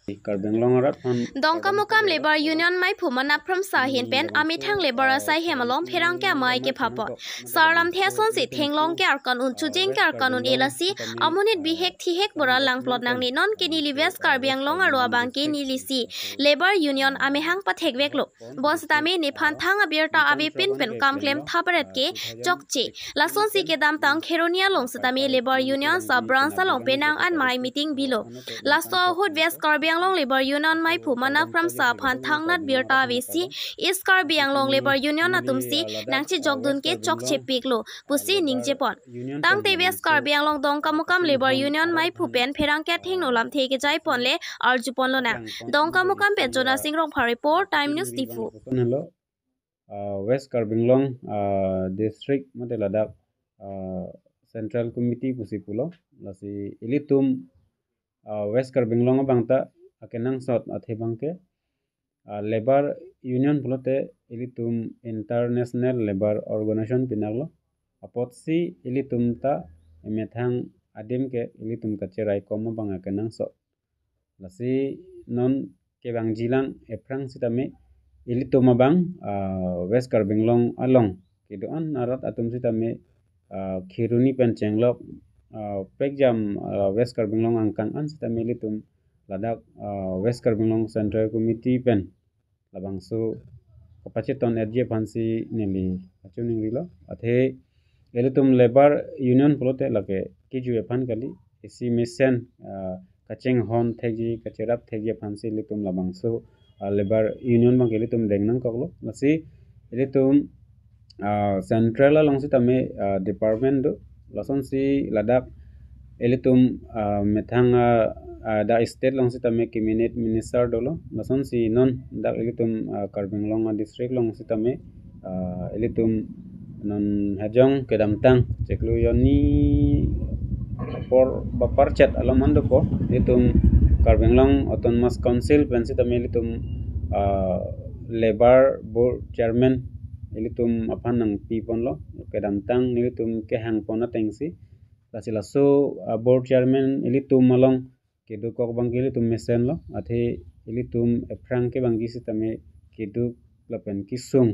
Dongka mukam labor union mai phumana from sahin pen amithang labor asai hemalom pherang ke mai ke phapot sarlam theson si thenglong ke arkan un chujeng ke arkan un elasi amonit bihek thihek bora langplot nangni non ke ni lives karbiang long arwa bangke ni lisi labor union amehang pathek beklo bonsitame ni phanthang abirta abi pin pen kam claim thabaret ke chokche lason si ke dam tang kheronia long sitame labor union sub branch long penang an mai meeting bilo lasto hut west karbiang long labor union mai phumana from sa phanthang nat birta vesi is karbiang long labor union atumsi nangchi jogdun ke chokche piklo pusi ningjepon tang te west karbiang long dongka mukam labor union mai phupen pherang ke thingno lam theke jai ponle arjupon lo na dongka mukam pe jona singrong phar report time news tifu West Karbinglong district mate Ladakh central committee pusipulo lasi ilitum West Karbinglong bangta akenang sot athe bangke labor union pulote ilitum international labor organization pinaglo apotsi ilitum ta emethang adim ke ilitum kacerai komo bang akenang sot lasi non kebang jilang efrang sitame ilitum abang West Karbinglong along kidoan arat atum sitame khiruni pencenglok pekjam West Karbinglong angkang an sitame ilitum Ladakh West Karbinglong Central Committee pen labangso kapaciton edje pansi neli achuning rilo athe ilitum labor union pulote lake kiju epan kali isi misen kacheng hon thegi kacherap thegi pansi ilitum labangso labor union bang ilitum dengnang koklo nasi ilitum central alongsi tame department do lason si Ladakh ilitum methang da state longsi tame cabinet minister dolo lason si non da ilitum Karbinglong district longsi tame ilitum non hajong kedamtang ceklu yoni por baparchat alamando po ilitum Karbinglong autonomous council pensi tame ilitum labor board chairman ilitum apanang pipon lo kedamtang ilitum kehang pona tengsi lasilaso board chairman ilitum malong kedu kok bang ilitum mesen lo athe ilitum efrang ke bang gisi tame kedu lapen kisung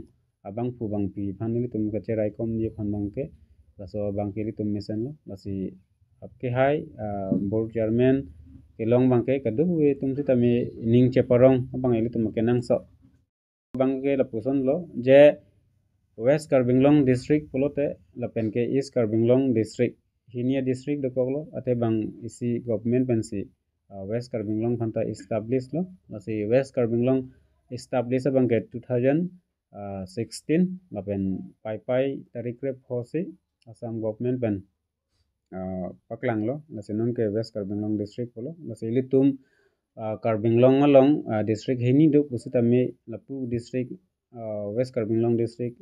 abang pu bang pi phan ilitum kacerai kom je phan bang ke laso bang ilitum mesen lo lasi apke hai board chairman kelong bang ke kadu we tum sitame ning cheparong bang ilitum kenang so bang ke lapuson lo je West Karbinglong district pulote lapen ke East Karbinglong district hinia district dokoglo ate bang isi government pensi West Karbinglong phanta establish lo lasi West Karbinglong establish bang ke 2016 lapen pai tarik rep hosi Assam government pen paklang lo lasi non ke West Karbinglong district pulo lasi ilitum Karbinglong along district hini do pusitame lapu district West Karbinglong district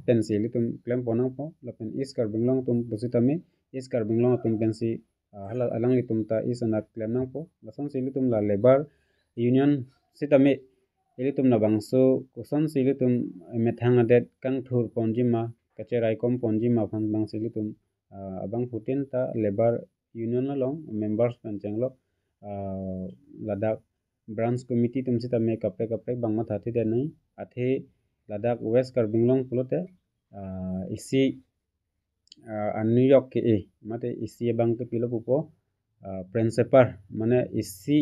pensi ilitum claim ponang po lapen East Karbinglong tum pusitame East Karbinglong tum pensi alang litum ta is anat claim nang po lason silitum la labor union sitame ilitum na bangso kuson silitum methang adet kang thur ponjima kacerai kom ponjima phan bang silitum abang putin ta labor union along members pencenglok Ladakh branch committee tum sitame kapre bang ma thati de nai athe Ladakh West Karbinglong pulote isi New York ke mate isi bang ke pilo pupo principal mane isi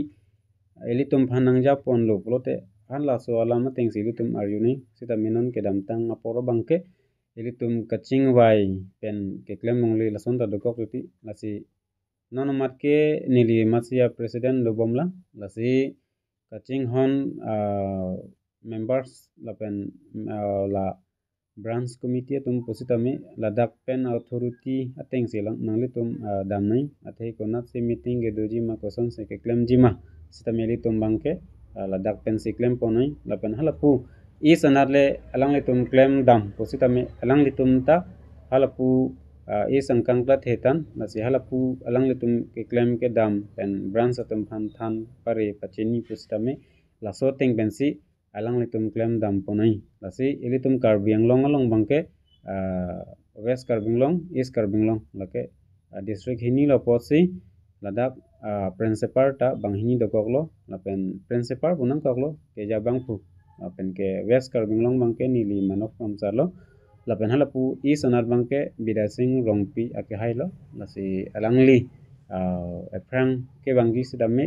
ilitum phanang ja pon lo pulote hanla so alama teng ilitum arjuni sita minon ke damtang aporo bangke ilitum kaching wai pen ke claim nongli lason ta dokok liti lasi nonomat ke nili masia president do bomla lasi kaching hon members lapen la branch committee tum positame Ladakh pen authority ateng silang nanglitum damnai athe konat se meeting ge doji ma koson se ke claim jima sitameli tum bangke Ladakh pen se claim ponai lapen halapu is anarle alang litum claim dam positame alang litum ta halapu is angkang plat hetan nasi halapu alang litum ke claim ke dam pen branch atum than pare pacheni positame laso teng pensi alang litum claim dam ponai lasi ilitum Karbianglong along bangke West Karbinglong East Karbinglong lake district hini lo posi Ladakh principal ta banghini dokoklo lapen principal punang koklo ke jabang pu lapen ke West Karbinglong bangke nili manok pamsalo lapen halapu east anat bangke bidasing rongpi ake hailo nasi alangli eprang ke banggi sidame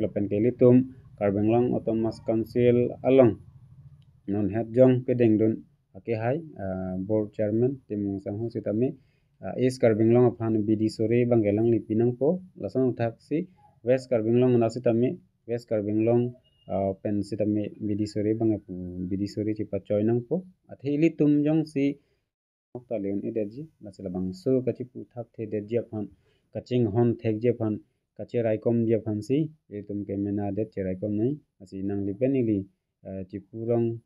lapen ke litum Karbinglong Autonomous Council along non het jong ke dengdon ake hai board chairman timung sangho sidame East Karbinglong aphan bidi sore banggelang lipinang po lasang taksi West Karbinglong nasitame West Karbinglong pen sitame bidi sore bangapu bidi sore cipa choinang po athili tum jong si ta leon ederji nasila bang so kachi pu thak the derji aphan kaching hon thek je phan kache raikom je phan si tum ke mena det che raikom nai asi nang lipenili chipurong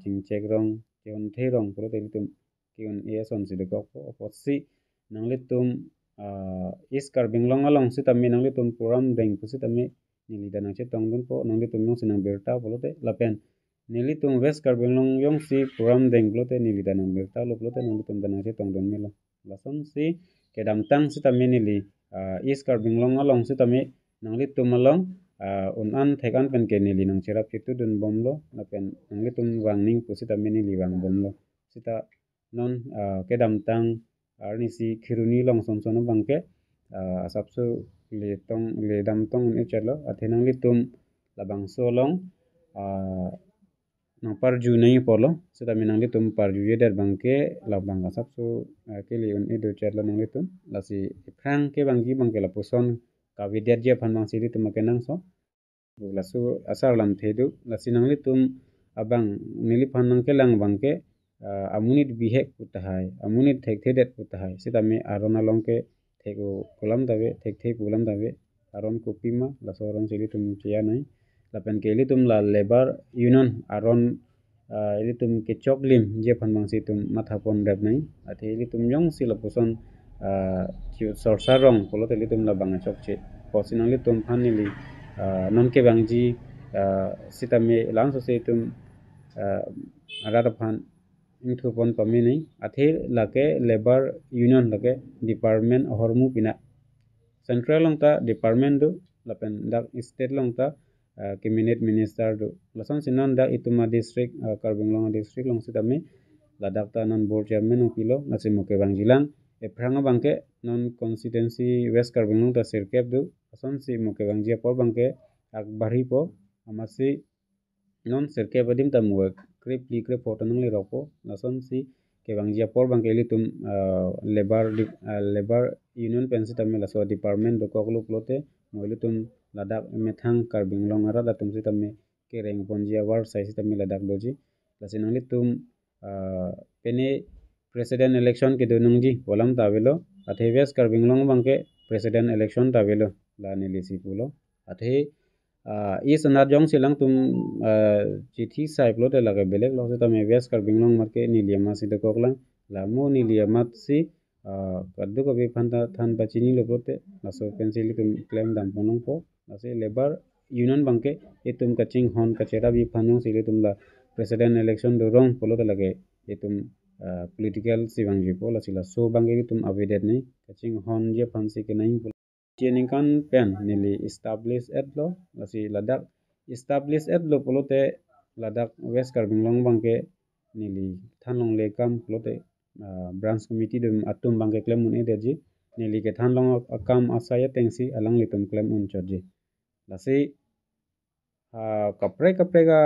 chingchekrong cheon therong pro tum kion eson si dekok po si nangletum East Karbinglong along sitame nangletum program deng sitame nili danang che tongdun po nangletum yong sinang berta polote lapen nilitum West Karbinglong yong si program deng polote nili danang berta lo polote nangletum danang che tongdun melo lason si kedam tang sitame nili East Karbinglong along sitame nangletum along unan thekan pen ke nili nang cherap chitu dun bomlo lapen nangletum wangning po sitame nili wang bomlo sita non kedam tang arni si khiruni long somsono bangke asapsu le dam tong ne chalo athenang litum labang solong nang parju nei polo sita minang litum parju yeder bangke labang asapsu keli un edo chalo nang litum lasi prang ke banggi bangke la puson ka vidya je phan bang sili tum kenang so lasu asar lam thedu lasi nang litum abang nili phan nang ke lang bangke amunit bihek putahai amunit thek thedet putahai sitame arona longke theko kolam dawe thek thek pulam dawe aron kopima lasoron sili tum chia nai lapen ke litum la labor union aron litum ke choklim je phan bang situm mathapon dab nai ate litum yong sila puson sorsarong polote litum la bang chokche posinang litum phanili non ke bangji sitame lang so situm arada phan इंथु पन पमी नहीं आथे लाके labour union लाके डिपार्टमेंट हरमु पिना सेंट्रल लंगता डिपार्टमेंट दो लापेन दा स्टेट लंगता कैबिनेट मिनिस्टर दो लसन सिनन दा इतुमा डिस्ट्रिक्ट कार्बिंगलोंग डिस्ट्रिक्ट लंग सितामे लादाकता नन बोर्ड चेयरमैन उकिलो नसे मुके बांजिलां एफ्रांगा बांके नन कॉन्स्टिट्यूएंसी वेस्ट कार्बिंगलोंग ता सिरकेप दो लसन सि मुके बांजिया पर बांके आगबारी पो अमासी non serke badim tamu krip likre foto nang le ropo lason si ke bangjia por bang keli tum labor union pensi tamme laso department do koklu plote moilu tum ladak methang Karbinglong ara da tum si tamme ke reng ponjia war sai si tamme ladak doji lasinang li tum pene president election ke do nungji polam tavelo athe West Karbinglong bangke president election tavelo la nelisi pulo athe इस अनाजों से लंग तुम चिठी साइप्लो ते लगे बेलेग लोग से तमे वेस्ट Karbinglong मार्के नीलियमा से दकोगला लामो नीलियमा से कद्दू को भी फंदा थान बचिनी लोगोते लासो पेंसिली तुम क्लेम दाम पोनों को लासे लेबर यूनियन बंके ये तुम कचिंग हॉन कचेरा भी फंदों से तुम ला प्रेसिडेंट इलेक्शन दो रोंग पोलो ते लगे ये तुम पॉलिटिकल सिवांग जी पोला सिला सो बंगे तुम अवेडेड नहीं कचिंग हॉन जे फंसी के नहीं Jeningkan pen nili establish at lo lasi ladak establish at lo polote ladak West Karbinglong bangke nili thanlong lekam polote branch committee dum atum bangke claim un ederji nili ke thanlong akam asaya tengsi alang litum claim un chodji lasi kapre ga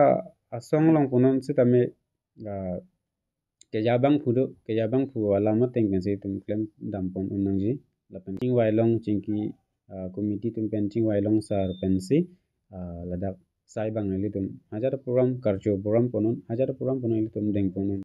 asong long punon sitame ke jabang fu alama tengpensi tum claim dampon unangji lapen king wailong chingki committee tum penching wailong sar pensi ladak sai bang litum hajar program karjo program ponon hajar program ponon litum deng ponon